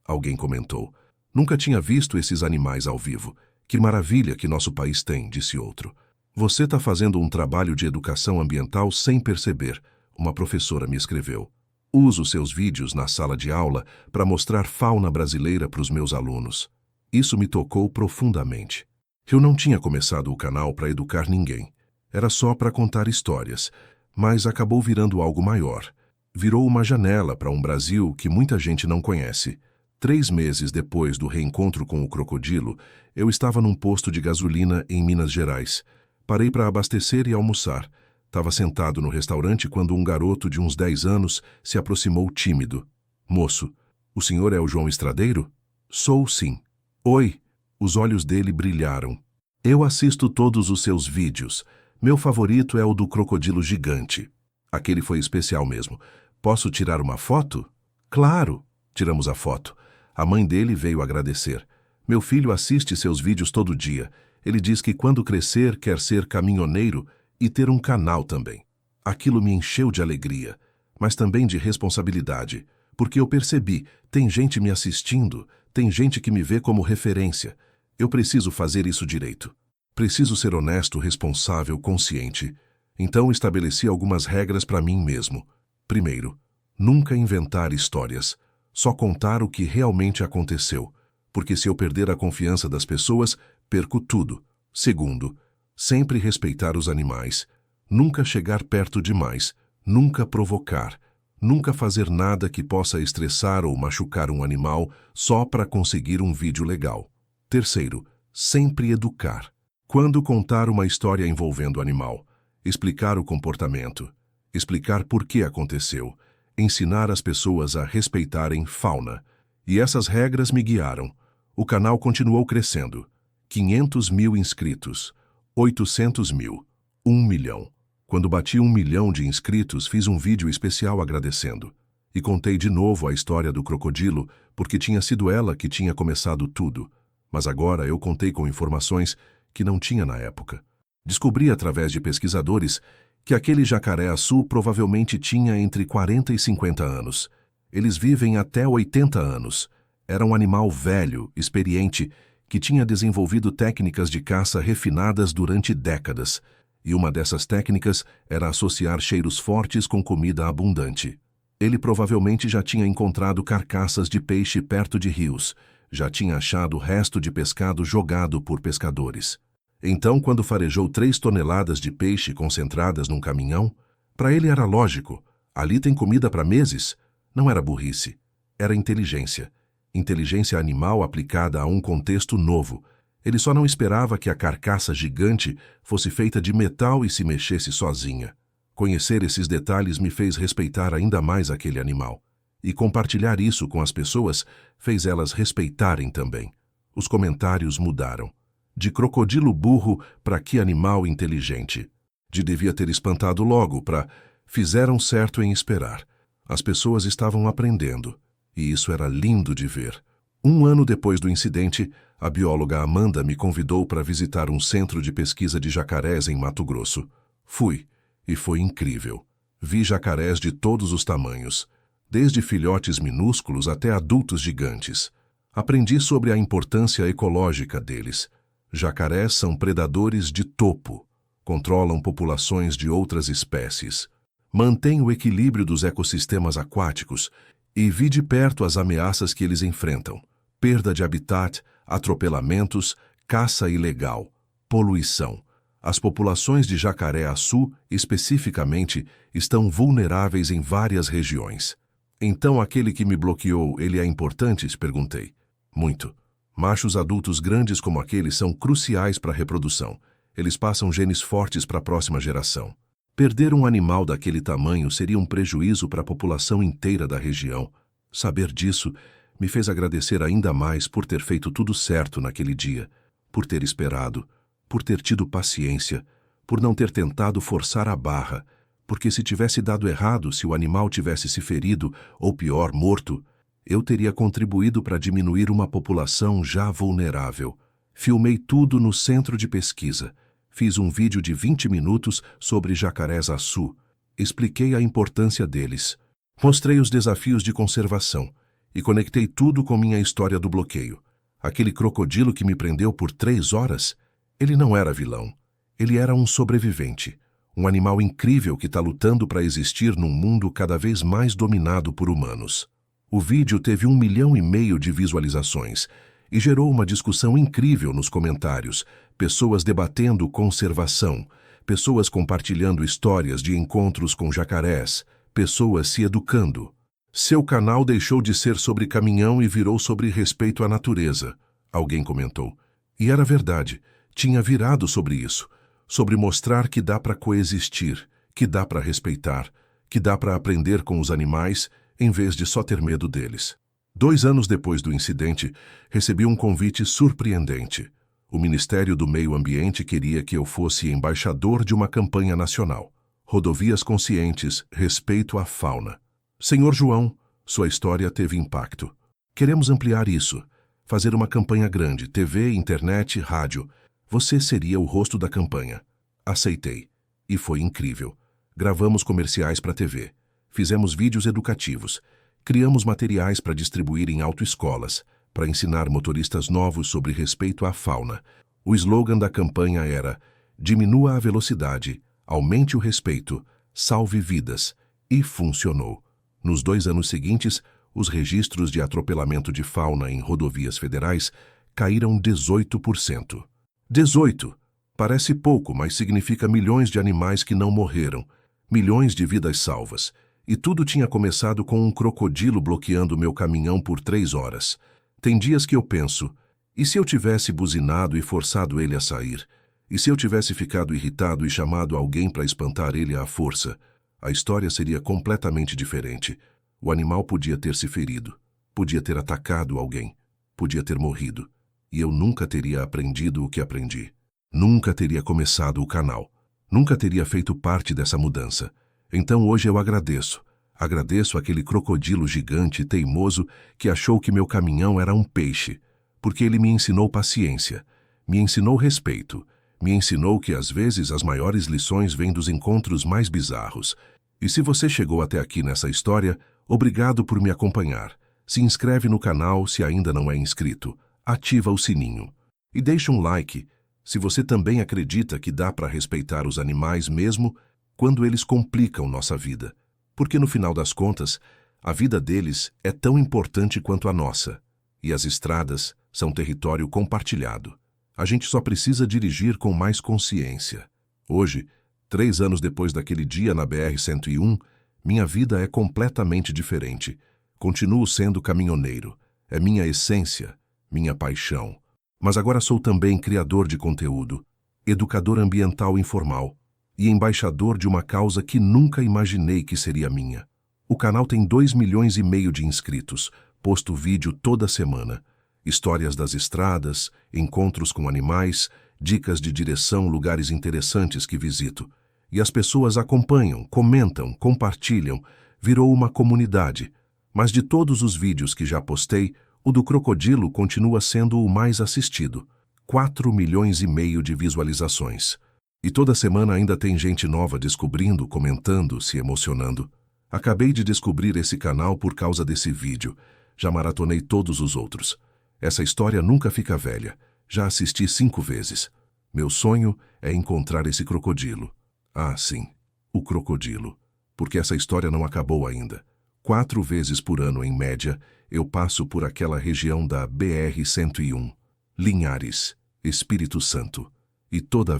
Alguém comentou. Nunca tinha visto esses animais ao vivo. Que maravilha que nosso país tem, disse outro. Você está fazendo um trabalho de educação ambiental sem perceber, uma professora me escreveu. Uso seus vídeos na sala de aula para mostrar fauna brasileira para os meus alunos. Isso me tocou profundamente. Eu não tinha começado o canal para educar ninguém. Era só para contar histórias, mas acabou virando algo maior. Virou uma janela para um Brasil que muita gente não conhece. 3 meses depois do reencontro com o crocodilo, eu estava num posto de gasolina em Minas Gerais. Parei para abastecer e almoçar. Estava sentado no restaurante quando um garoto de uns 10 anos se aproximou tímido. Moço, o senhor é o João Estradeiro? Sou, sim. Oi. Os olhos dele brilharam. Eu assisto todos os seus vídeos. Meu favorito é o do crocodilo gigante. Aquele foi especial mesmo. Posso tirar uma foto? Claro. Tiramos a foto. A mãe dele veio agradecer. Meu filho assiste seus vídeos todo dia. Ele diz que quando crescer quer ser caminhoneiro e ter um canal também. Aquilo me encheu de alegria, mas também de responsabilidade, porque eu percebi, tem gente me assistindo, tem gente que me vê como referência. Eu preciso fazer isso direito. Preciso ser honesto, responsável, consciente. Então estabeleci algumas regras para mim mesmo. Primeiro, nunca inventar histórias. Só contar o que realmente aconteceu, porque se eu perder a confiança das pessoas, perco tudo. Segundo, sempre respeitar os animais. Nunca chegar perto demais, nunca provocar, nunca fazer nada que possa estressar ou machucar um animal só para conseguir um vídeo legal. Terceiro, sempre educar. Quando contar uma história envolvendo o animal, explicar o comportamento, explicar por que aconteceu, ensinar as pessoas a respeitarem fauna. E essas regras me guiaram. O canal continuou crescendo. 500 mil inscritos, 800 mil, 1 milhão. Quando bati 1 milhão de inscritos, fiz um vídeo especial agradecendo. E contei de novo a história do crocodilo, porque tinha sido ela que tinha começado tudo. Mas agora eu contei com informações que não tinha na época. Descobri através de pesquisadores que aquele jacaré-açu provavelmente tinha entre 40 e 50 anos. Eles vivem até 80 anos. Era um animal velho, experiente, que tinha desenvolvido técnicas de caça refinadas durante décadas. E uma dessas técnicas era associar cheiros fortes com comida abundante. Ele provavelmente já tinha encontrado carcaças de peixe perto de rios, já tinha achado resto de pescado jogado por pescadores. Então, quando farejou 3 toneladas de peixe concentradas num caminhão, para ele era lógico, ali tem comida para meses. Não era burrice, era inteligência. Inteligência animal aplicada a um contexto novo. Ele só não esperava que a carcaça gigante fosse feita de metal e se mexesse sozinha. Conhecer esses detalhes me fez respeitar ainda mais aquele animal. E compartilhar isso com as pessoas fez elas respeitarem também. Os comentários mudaram. De crocodilo burro para que animal inteligente. De devia ter espantado logo para fizeram certo em esperar. As pessoas estavam aprendendo. E isso era lindo de ver. 1 ano depois do incidente, a bióloga Amanda me convidou para visitar um centro de pesquisa de jacarés em Mato Grosso. Fui, e foi incrível. Vi jacarés de todos os tamanhos, desde filhotes minúsculos até adultos gigantes. Aprendi sobre a importância ecológica deles. Jacarés são predadores de topo, controlam populações de outras espécies, mantêm o equilíbrio dos ecossistemas aquáticos e vi de perto as ameaças que eles enfrentam: perda de habitat, atropelamentos, caça ilegal, poluição. As populações de jacaré-açu, especificamente, estão vulneráveis em várias regiões. Então aquele que me bloqueou, ele é importante? Perguntei. Muito. Machos adultos grandes como aqueles são cruciais para a reprodução. Eles passam genes fortes para a próxima geração. Perder um animal daquele tamanho seria um prejuízo para a população inteira da região. Saber disso me fez agradecer ainda mais por ter feito tudo certo naquele dia, por ter esperado, por ter tido paciência, por não ter tentado forçar a barra, porque se tivesse dado errado, se o animal tivesse se ferido, ou pior, morto, eu teria contribuído para diminuir uma população já vulnerável. Filmei tudo no centro de pesquisa. Fiz um vídeo de 20 minutos sobre jacarés-açu. Expliquei a importância deles. Mostrei os desafios de conservação e conectei tudo com minha história do bloqueio. Aquele crocodilo que me prendeu por 3 horas, ele não era vilão. Ele era um sobrevivente, um animal incrível que está lutando para existir num mundo cada vez mais dominado por humanos. O vídeo teve 1,5 milhão de visualizações e gerou uma discussão incrível nos comentários, pessoas debatendo conservação, pessoas compartilhando histórias de encontros com jacarés, pessoas se educando. Seu canal deixou de ser sobre caminhão e virou sobre respeito à natureza, alguém comentou. E era verdade, tinha virado sobre isso, sobre mostrar que dá para coexistir, que dá para respeitar, que dá para aprender com os animais em vez de só ter medo deles. 2 anos depois do incidente, recebi um convite surpreendente. O Ministério do Meio Ambiente queria que eu fosse embaixador de uma campanha nacional. Rodovias Conscientes, Respeito à Fauna. Senhor João, sua história teve impacto. Queremos ampliar isso, fazer uma campanha grande, TV, internet, rádio. Você seria o rosto da campanha. Aceitei. E foi incrível. Gravamos comerciais para TV. Fizemos vídeos educativos. Criamos materiais para distribuir em autoescolas, para ensinar motoristas novos sobre respeito à fauna. O slogan da campanha era: diminua a velocidade, aumente o respeito, salve vidas. E funcionou. Nos 2 anos seguintes, os registros de atropelamento de fauna em rodovias federais caíram 18%. 18! Parece pouco, mas significa milhões de animais que não morreram, milhões de vidas salvas. E tudo tinha começado com um crocodilo bloqueando meu caminhão por 3 horas. Tem dias que eu penso, e se eu tivesse buzinado e forçado ele a sair? E se eu tivesse ficado irritado e chamado alguém para espantar ele à força? A história seria completamente diferente. O animal podia ter se ferido, podia ter atacado alguém, podia ter morrido. E eu nunca teria aprendido o que aprendi. Nunca teria começado o canal. Nunca teria feito parte dessa mudança. Então hoje eu agradeço. Agradeço aquele crocodilo gigante e teimoso que achou que meu caminhão era um peixe, porque ele me ensinou paciência, me ensinou respeito, me ensinou que às vezes as maiores lições vêm dos encontros mais bizarros. E se você chegou até aqui nessa história, obrigado por me acompanhar. Se inscreve no canal se ainda não é inscrito. Ativa o sininho. E deixa um like se você também acredita que dá para respeitar os animais mesmo quando eles complicam nossa vida. Porque no final das contas, a vida deles é tão importante quanto a nossa. E as estradas são território compartilhado. A gente só precisa dirigir com mais consciência. Hoje, 3 anos depois daquele dia na BR-101, minha vida é completamente diferente. Continuo sendo caminhoneiro. É minha essência, minha paixão. Mas agora sou também criador de conteúdo, educador ambiental informal e embaixador de uma causa que nunca imaginei que seria minha. O canal tem 2,5 milhões de inscritos, posto vídeo toda semana. Histórias das estradas, encontros com animais, dicas de direção, lugares interessantes que visito. E as pessoas acompanham, comentam, compartilham. Virou uma comunidade. Mas de todos os vídeos que já postei, o do crocodilo continua sendo o mais assistido. 4,5 milhões de visualizações. E toda semana ainda tem gente nova descobrindo, comentando, se emocionando. Acabei de descobrir esse canal por causa desse vídeo. Já maratonei todos os outros. Essa história nunca fica velha. Já assisti 5 vezes. Meu sonho é encontrar esse crocodilo. Ah, sim, o crocodilo. Porque essa história não acabou ainda. 4 vezes por ano, em média, eu passo por aquela região da BR-101, Linhares, Espírito Santo. E toda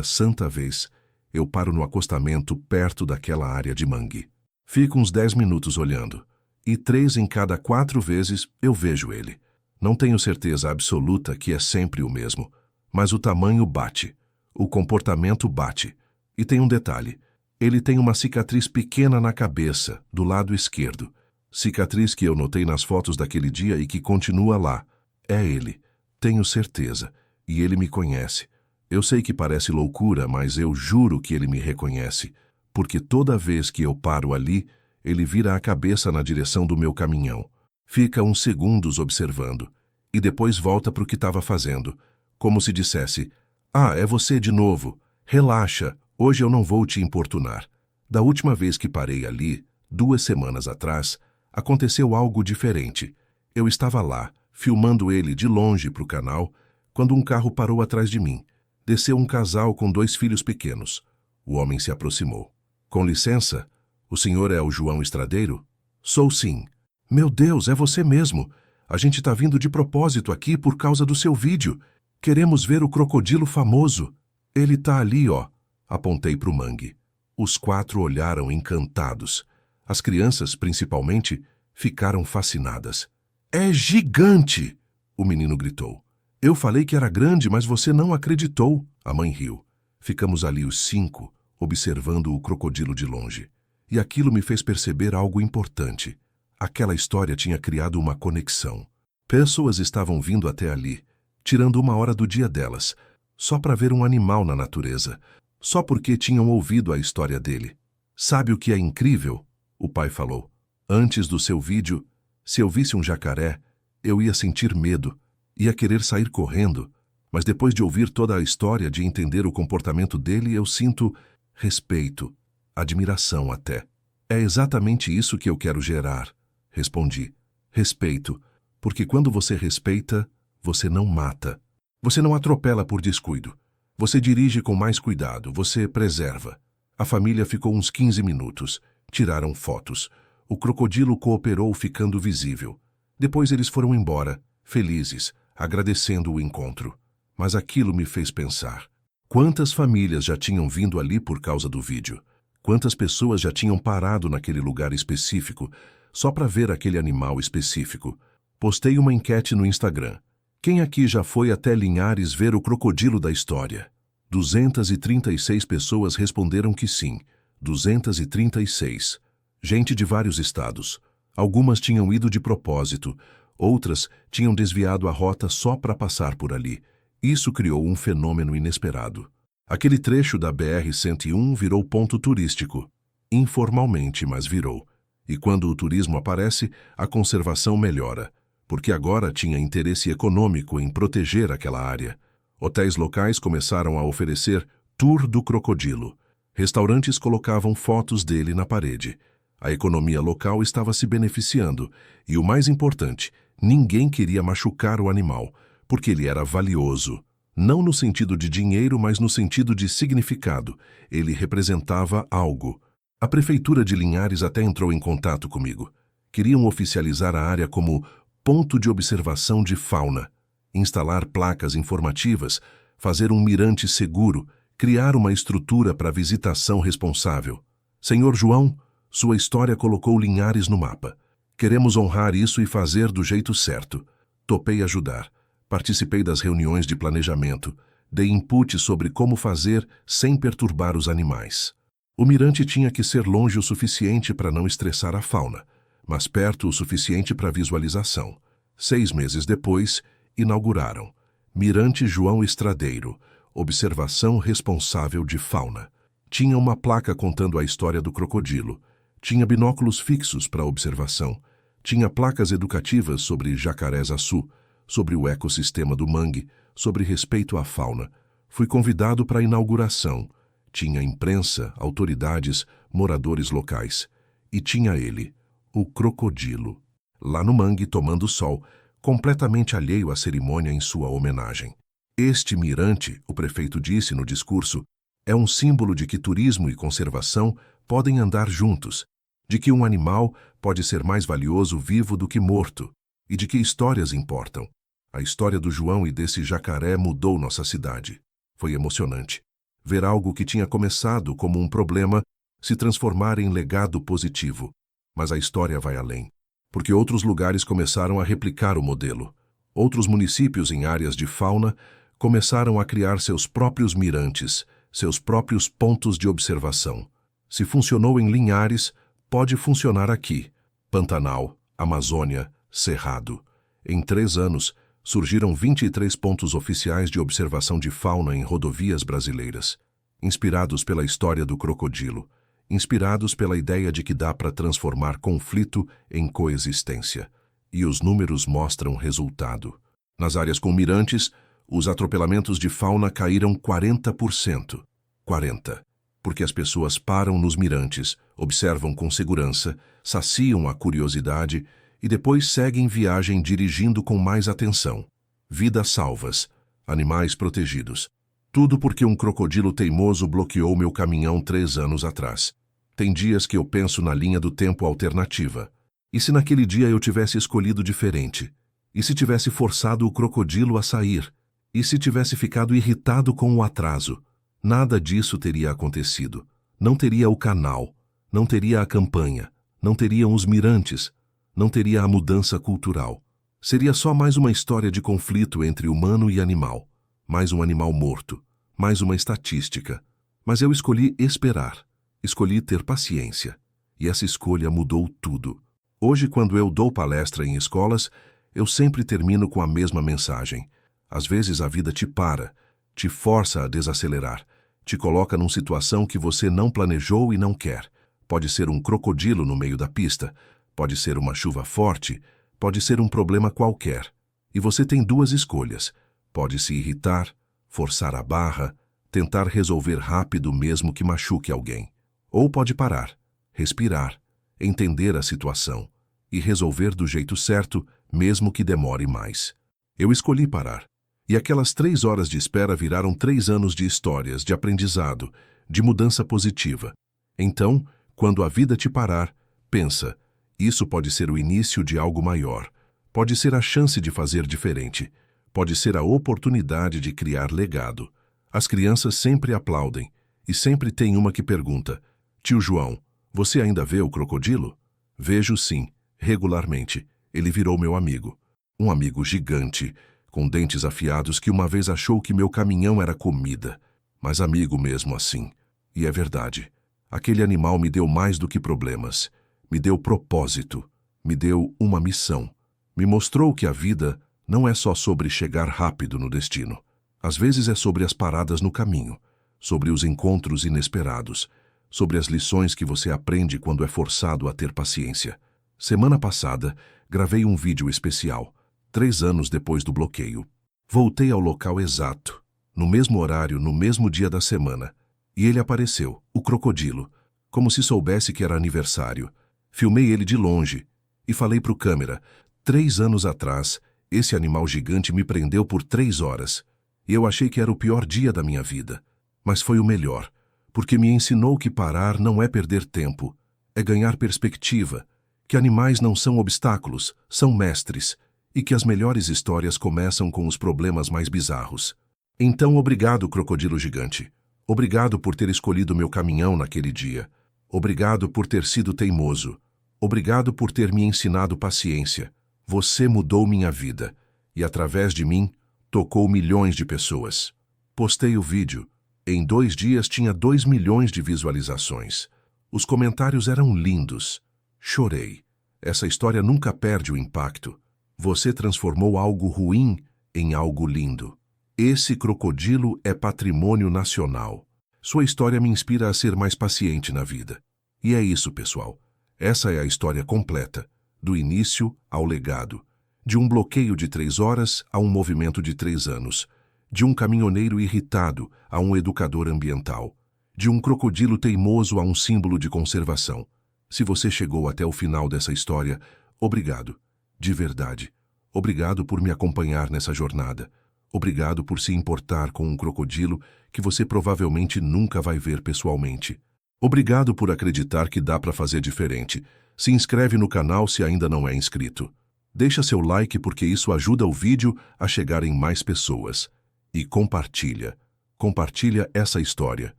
santa vez, eu paro no acostamento perto daquela área de mangue. Fico uns 10 minutos olhando. E 3 em cada 4 vezes eu vejo ele. Não tenho certeza absoluta que é sempre o mesmo, mas o tamanho bate, o comportamento bate. E tem um detalhe. Ele tem uma cicatriz pequena na cabeça, do lado esquerdo. Cicatriz que eu notei nas fotos daquele dia e que continua lá. É ele. Tenho certeza. E ele me conhece. Eu sei que parece loucura, mas eu juro que ele me reconhece. Porque toda vez que eu paro ali, ele vira a cabeça na direção do meu caminhão. Fica uns segundos observando. E depois volta para o que estava fazendo. Como se dissesse, "Ah, é você de novo. Relaxa, hoje eu não vou te importunar." Da última vez que parei ali, 2 semanas atrás, aconteceu algo diferente. Eu estava lá, filmando ele de longe para o canal, quando um carro parou atrás de mim. Desceu um casal com 2 filhos pequenos. O homem se aproximou. "Com licença, o senhor é o João Estradeiro?" "Sou sim." "Meu Deus, é você mesmo. A gente está vindo de propósito aqui por causa do seu vídeo. Queremos ver o crocodilo famoso. Ele está ali, ó." Apontei para o mangue. Os 4 olharam encantados. As crianças, principalmente, ficaram fascinadas. "É gigante!" o menino gritou. "Eu falei que era grande, mas você não acreditou." A mãe riu. Ficamos ali os 5, observando o crocodilo de longe. E aquilo me fez perceber algo importante. Aquela história tinha criado uma conexão. Pessoas estavam vindo até ali, tirando 1 hora do dia delas, só para ver um animal na natureza, só porque tinham ouvido a história dele. "Sabe o que é incrível?" o pai falou. "Antes do seu vídeo, se eu visse um jacaré, eu ia sentir medo, ia querer sair correndo, mas depois de ouvir toda a história, de entender o comportamento dele, eu sinto respeito, admiração até." "É exatamente isso que eu quero gerar", respondi. "Respeito, porque quando você respeita, você não mata. Você não atropela por descuido. Você dirige com mais cuidado, você preserva." A família ficou uns 15 minutos. Tiraram fotos. O crocodilo cooperou ficando visível. Depois eles foram embora, felizes, agradecendo o encontro. Mas aquilo me fez pensar. Quantas famílias já tinham vindo ali por causa do vídeo? Quantas pessoas já tinham parado naquele lugar específico só para ver aquele animal específico? Postei uma enquete no Instagram. Quem aqui já foi até Linhares ver o crocodilo da história? 236 pessoas responderam que sim. 236. Gente de vários estados. Algumas tinham ido de propósito, outras tinham desviado a rota só para passar por ali. Isso criou um fenômeno inesperado. Aquele trecho da BR-101 virou ponto turístico. Informalmente, mas virou. E quando o turismo aparece, a conservação melhora, porque agora tinha interesse econômico em proteger aquela área. Hotéis locais começaram a oferecer tour do crocodilo. Restaurantes colocavam fotos dele na parede. A economia local estava se beneficiando e, o mais importante, ninguém queria machucar o animal, porque ele era valioso. Não no sentido de dinheiro, mas no sentido de significado. Ele representava algo. A prefeitura de Linhares até entrou em contato comigo. Queriam oficializar a área como ponto de observação de fauna, instalar placas informativas, fazer um mirante seguro, criar uma estrutura para visitação responsável. Senhor João, sua história colocou Linhares no mapa. Queremos honrar isso e fazer do jeito certo. Topei ajudar. Participei das reuniões de planejamento. Dei input sobre como fazer sem perturbar os animais. O mirante tinha que ser longe o suficiente para não estressar a fauna, mas perto o suficiente para visualização. 6 meses depois, inauguraram. Mirante João Estradeiro, observação responsável de fauna. Tinha uma placa contando a história do crocodilo. Tinha binóculos fixos para observação. Tinha placas educativas sobre jacarés-açu, sobre o ecossistema do mangue, sobre respeito à fauna. Fui convidado para a inauguração. Tinha imprensa, autoridades, moradores locais. E tinha ele, o crocodilo, lá no mangue tomando sol, completamente alheio à cerimônia em sua homenagem. Este mirante, o prefeito disse no discurso, é um símbolo de que turismo e conservação podem andar juntos, de que um animal pode ser mais valioso vivo do que morto, e de que histórias importam. A história do João e desse jacaré mudou nossa cidade. Foi emocionante. Ver algo que tinha começado como um problema se transformar em legado positivo. Mas a história vai além, porque outros lugares começaram a replicar o modelo. Outros municípios em áreas de fauna começaram a criar seus próprios mirantes, seus próprios pontos de observação. Se funcionou em Linhares, pode funcionar aqui. Pantanal, Amazônia, Cerrado. Em 3 anos, surgiram 23 pontos oficiais de observação de fauna em rodovias brasileiras, inspirados pela história do crocodilo, inspirados pela ideia de que dá para transformar conflito em coexistência. E os números mostram resultado. Nas áreas com mirantes, os atropelamentos de fauna caíram 40%. 40%. Porque as pessoas param nos mirantes, observam com segurança, saciam a curiosidade e depois seguem viagem dirigindo com mais atenção. Vidas salvas, animais protegidos. Tudo porque um crocodilo teimoso bloqueou meu caminhão 3 anos atrás. Tem dias que eu penso na linha do tempo alternativa. E se naquele dia eu tivesse escolhido diferente? E se tivesse forçado o crocodilo a sair? E se tivesse ficado irritado com o atraso? Nada disso teria acontecido. Não teria o canal, não teria a campanha, não teriam os mirantes, não teria a mudança cultural. Seria só mais uma história de conflito entre humano e animal. Mais um animal morto, mais uma estatística. Mas eu escolhi esperar, escolhi ter paciência. E essa escolha mudou tudo. Hoje, quando eu dou palestra em escolas, eu sempre termino com a mesma mensagem. Às vezes a vida te para, te força a desacelerar, te coloca numa situação que você não planejou e não quer. Pode ser um crocodilo no meio da pista, pode ser uma chuva forte, pode ser um problema qualquer. E você tem 2 escolhas. Pode se irritar, forçar a barra, tentar resolver rápido mesmo que machuque alguém. Ou pode parar, respirar, entender a situação e resolver do jeito certo, mesmo que demore mais. Eu escolhi parar. E aquelas 3 horas de espera viraram 3 anos de histórias, de aprendizado, de mudança positiva. Então, quando a vida te parar, pensa, isso pode ser o início de algo maior. Pode ser a chance de fazer diferente. Pode ser a oportunidade de criar legado. As crianças sempre aplaudem, e sempre tem uma que pergunta: Tio João, você ainda vê o crocodilo? Vejo sim, regularmente. Ele virou meu amigo. Um amigo gigante, com dentes afiados que uma vez achou que meu caminhão era comida. Mas amigo mesmo assim. E é verdade. Aquele animal me deu mais do que problemas. Me deu propósito. Me deu uma missão. Me mostrou que a vida não é só sobre chegar rápido no destino. Às vezes é sobre as paradas no caminho, sobre os encontros inesperados, sobre as lições que você aprende quando é forçado a ter paciência. Semana passada, gravei um vídeo especial, 3 anos depois do bloqueio. Voltei ao local exato, no mesmo horário, no mesmo dia da semana. E ele apareceu, o crocodilo, como se soubesse que era aniversário. Filmei ele de longe e falei pro câmera: 3 anos atrás, esse animal gigante me prendeu por 3 horas. E eu achei que era o pior dia da minha vida. Mas foi o melhor, porque me ensinou que parar não é perder tempo, é ganhar perspectiva, que animais não são obstáculos, são mestres, e que as melhores histórias começam com os problemas mais bizarros. Então, obrigado, crocodilo gigante. Obrigado por ter escolhido meu caminhão naquele dia. Obrigado por ter sido teimoso. Obrigado por ter me ensinado paciência. Você mudou minha vida, e através de mim, tocou milhões de pessoas. Postei o vídeo. Em 2 dias tinha 2 milhões de visualizações. Os comentários eram lindos. Chorei. Essa história nunca perde o impacto. Você transformou algo ruim em algo lindo. Esse crocodilo é patrimônio nacional. Sua história me inspira a ser mais paciente na vida. E é isso, pessoal. Essa é a história completa, do início ao legado. De um bloqueio de 3 horas a um movimento de 3 anos. De um caminhoneiro irritado a um educador ambiental. De um crocodilo teimoso a um símbolo de conservação. Se você chegou até o final dessa história, obrigado. De verdade. Obrigado por me acompanhar nessa jornada. Obrigado por se importar com um crocodilo que você provavelmente nunca vai ver pessoalmente. Obrigado por acreditar que dá para fazer diferente. Se inscreve no canal se ainda não é inscrito. Deixa seu like porque isso ajuda o vídeo a chegar em mais pessoas. E compartilha. Compartilha essa história.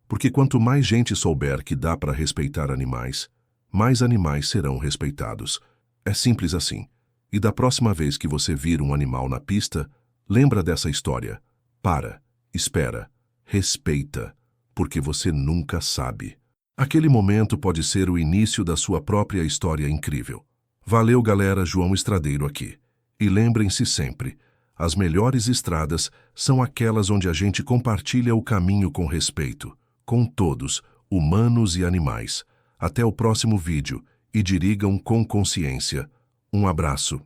Porque quanto mais gente souber que dá para respeitar animais, mais animais serão respeitados. É simples assim. E da próxima vez que você vir um animal na pista, lembra dessa história. Para, espera, respeita, porque você nunca sabe. Aquele momento pode ser o início da sua própria história incrível. Valeu, galera, João Estradeiro aqui. E lembrem-se sempre, as melhores estradas são aquelas onde a gente compartilha o caminho com respeito, com todos, humanos e animais. Até o próximo vídeo e dirigam com consciência. Um abraço.